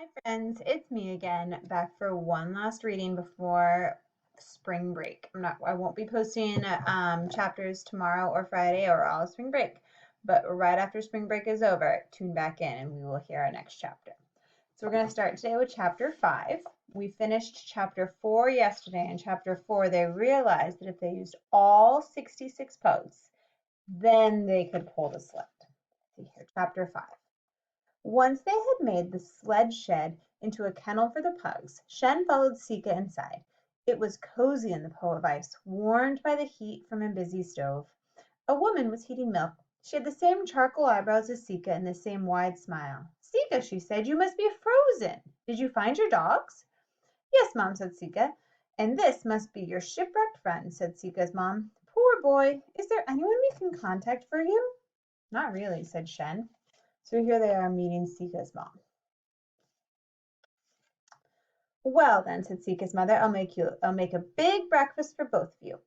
Hi friends, it's me again, back for one last reading before spring break. I won't be posting chapters tomorrow or Friday or all of spring break, but right after spring break is over, tune back in and we will hear our next chapter. So we're going to start today with chapter 5. We finished chapter 4 yesterday. In chapter 4, they realized that if they used all 66 pugs, then they could pull the sled. See here, chapter 5. Once they had made the sled shed into a kennel for the pugs, Shen followed Sika inside. It was cozy in the Po of Ice, warmed by the heat from a busy stove. A woman was heating milk. She had the same charcoal eyebrows as Sika and the same wide smile. Sika, she said, you must be frozen. Did you find your dogs? Yes, Mom, said Sika. And this must be your shipwrecked friend, said Sika's mom. Poor boy. Is there anyone we can contact for you? Not really, said Shen. So here they are meeting Sika's mom. Well then, said Sika's mother, I'll make a big breakfast for both of you.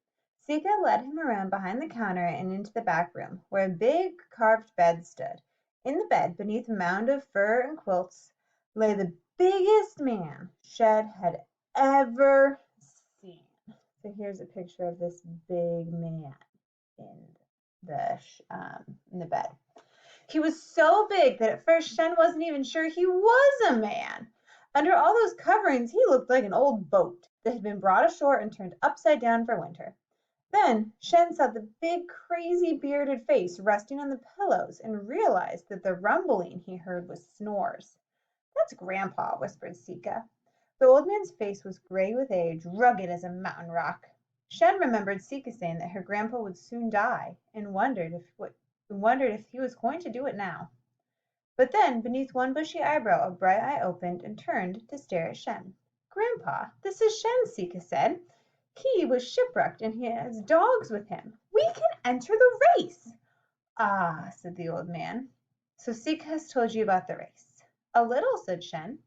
Sika led him around behind the counter and into the back room, where a big carved bed stood. In the bed, beneath a mound of fur and quilts, lay the biggest man Shed had ever seen. So here's a picture of this big man in the bed. He was so big that at first Shen wasn't even sure he was a man. Under all those coverings he looked like an old boat that had been brought ashore and turned upside down for winter. Then Shen saw the big crazy bearded face resting on the pillows and realized that the rumbling he heard was snores. That's Grandpa, whispered Sika. The old man's face was gray with age, rugged as a mountain rock. Shen remembered Sika saying that her grandpa would soon die and wondered if he was going to do it now. But then, beneath one bushy eyebrow, a bright eye opened and turned to stare at Shen. Grandpa, this is Shen, Sika said. He was shipwrecked and he has dogs with him. We can enter the race. Ah, said the old man. So Sika has told you about the race. A little, said Shen.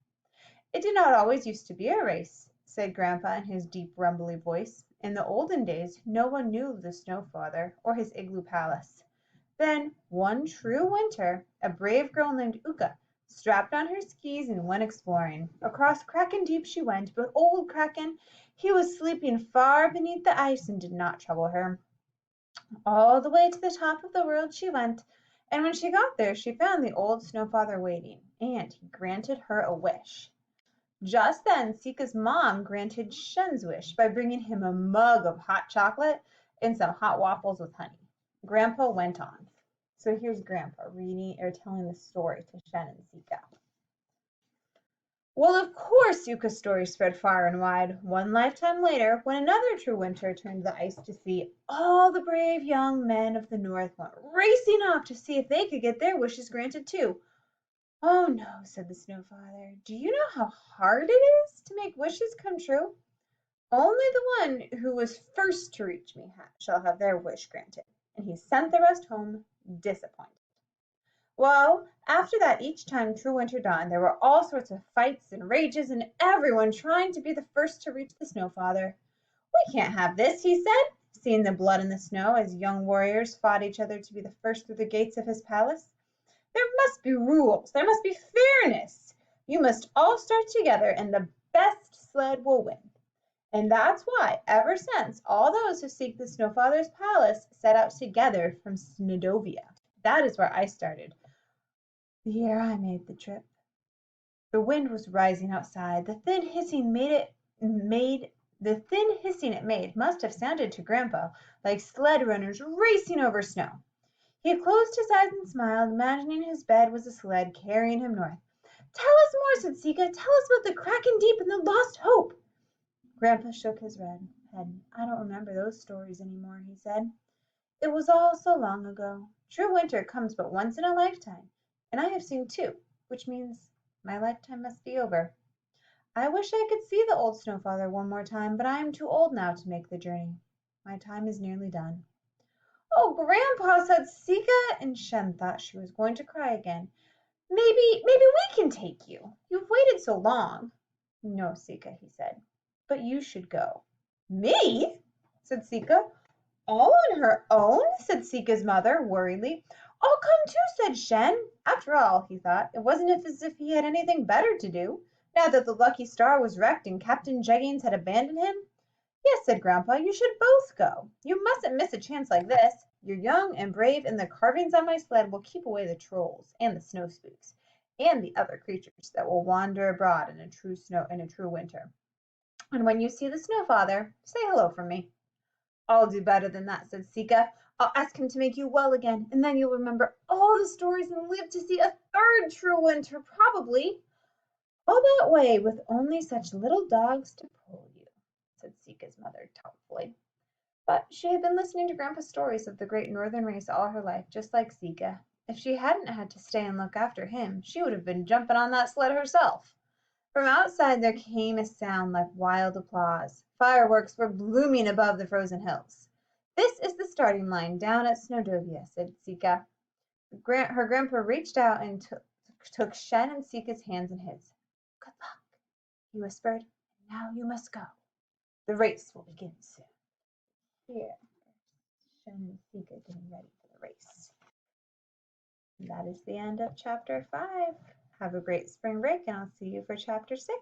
It did not always used to be a race, said Grandpa in his deep, rumbly voice. In the olden days, no one knew of the Snow Father or his igloo palace. Then, one true winter, a brave girl named Uka strapped on her skis and went exploring. Across Kraken Deep she went, but old Kraken, he was sleeping far beneath the ice and did not trouble her. All the way to the top of the world she went, and when she got there she found the old Snow Father waiting, and he granted her a wish. Just then Sika's mom granted Shen's wish by bringing him a mug of hot chocolate and some hot waffles with honey. Grandpa went on. So here's Grandpa reading or telling the story to Shen and Sika. Well, of course, Yuka's story spread far and wide. One lifetime later, when another true winter turned the ice to sea, all the brave young men of the north went racing off to see if they could get their wishes granted too. Oh no, said the Snow Father. Do you know how hard it is to make wishes come true? Only the one who was first to reach me shall have their wish granted. And he sent the rest home disappointed. Well, after that, each time true winter dawned, there were all sorts of fights and rages, and everyone trying to be the first to reach the Snow Father. We can't have this, he said, seeing the blood in the snow as young warriors fought each other to be the first through the gates of his palace. There must be rules. There must be fairness. You must all start together, and the best sled will win. And that's why, ever since, all those who seek the Snow Father's palace set out together from Snowdovia. That is where I started, the year I made the trip. The wind was rising outside. The thin hissing it made must have sounded to Grandpa like sled runners racing over snow. He closed his eyes and smiled, imagining his bed was a sled carrying him north. Tell us more, said Sika. Tell us about the Kraken Deep and the Lost Hope. Grandpa shook his red head. I don't remember those stories anymore, he said. It was all so long ago. True winter comes but once in a lifetime, and I have seen two, which means my lifetime must be over. I wish I could see the old Snow Father one more time, but I am too old now to make the journey. My time is nearly done. Oh, Grandpa, said Sika, and Shen thought she was going to cry again. Maybe we can take you. You've waited so long. No, Sika, he said, but you should go. Me? Said Sika. All on her own? Said Sika's mother, worriedly. I'll come too, said Shen. After all, he thought, it wasn't as if he had anything better to do, now that the Lucky Star was wrecked and Captain Jeggings had abandoned him. Yes, said Grandpa, you should both go. You mustn't miss a chance like this. You're young and brave, and the carvings on my sled will keep away the trolls and the snow spooks and the other creatures that will wander abroad in a true winter. And when you see the Snow Father, say hello from me. I'll do better than that, said Sika. I'll ask him to make you well again, and then you'll remember all the stories and live to see a third true winter, probably. All that way with only such little dogs to pull you, said Sika's mother doubtfully. But she had been listening to Grandpa's stories of the great northern race all her life, just like Sika. If she hadn't had to stay and look after him, she would have been jumping on that sled herself. From outside there came a sound like wild applause. Fireworks were blooming above the frozen hills. This is the starting line down at Snowdovia, said Sika. Her grandpa reached out and took Shen and Sika's hands in his. Good luck, he whispered. Now you must go. The race will begin soon. Here, Shen and Sika getting ready for the race. And that is the end of chapter 5. Have a great spring break, and I'll see you for chapter 6.